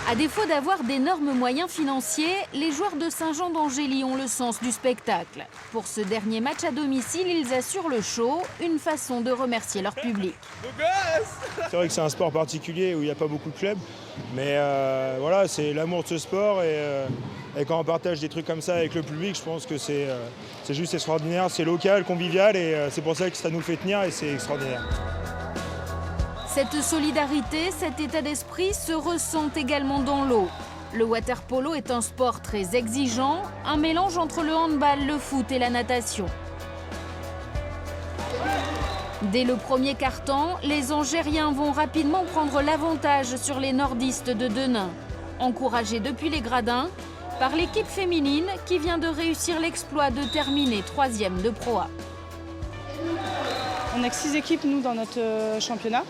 À défaut d'avoir d'énormes moyens financiers, les joueurs de Saint-Jean-d'Angély ont le sens du spectacle. Pour ce dernier match à domicile, ils assurent le show, une façon de remercier leur public. C'est vrai que c'est un sport particulier où il n'y a pas beaucoup de clubs, mais voilà, c'est l'amour de ce sport et quand on partage des trucs comme ça avec le public, je pense que c'est juste extraordinaire, c'est local, convivial et c'est pour ça que ça nous fait tenir et c'est extraordinaire. Cette solidarité, cet état d'esprit se ressent également dans l'eau. Le water-polo est un sport très exigeant, un mélange entre le handball, le foot et la natation. Dès le premier quart-temps, les Angériens vont rapidement prendre l'avantage sur les nordistes de Denain. Encouragés depuis les gradins par l'équipe féminine qui vient de réussir l'exploit de terminer 3e de Pro A. On a que 6 équipes, nous, dans notre championnat.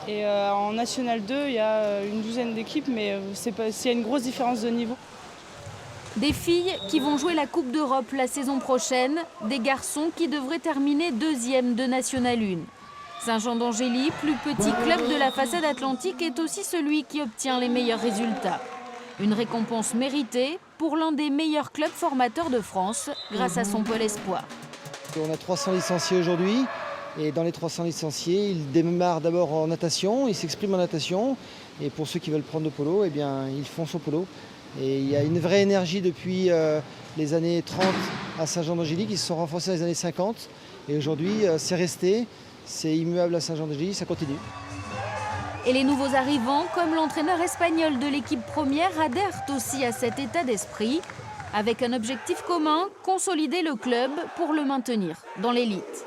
Et en National 2, il y a une douzaine d'équipes, mais il y a une grosse différence de niveau. Des filles qui vont jouer la Coupe d'Europe la saison prochaine, des garçons qui devraient terminer 2e de National 1. Saint-Jean-d'Angély, plus petit club de la façade atlantique, est aussi celui qui obtient les meilleurs résultats. Une récompense méritée pour l'un des meilleurs clubs formateurs de France grâce à son pôle espoir. On a 300 licenciés aujourd'hui. Et dans les 300 licenciés, ils démarrent d'abord en natation, ils s'expriment en natation. Et pour ceux qui veulent prendre le polo, eh bien, ils font son polo. Et il y a une vraie énergie depuis les années 30 à Saint-Jean-d'Angély qui se sont renforcées dans les années 50. Et aujourd'hui, c'est resté, c'est immuable à Saint-Jean-d'Angély, ça continue. Et les nouveaux arrivants, comme l'entraîneur espagnol de l'équipe première, adhèrent aussi à cet état d'esprit, avec un objectif commun, consolider le club pour le maintenir dans l'élite.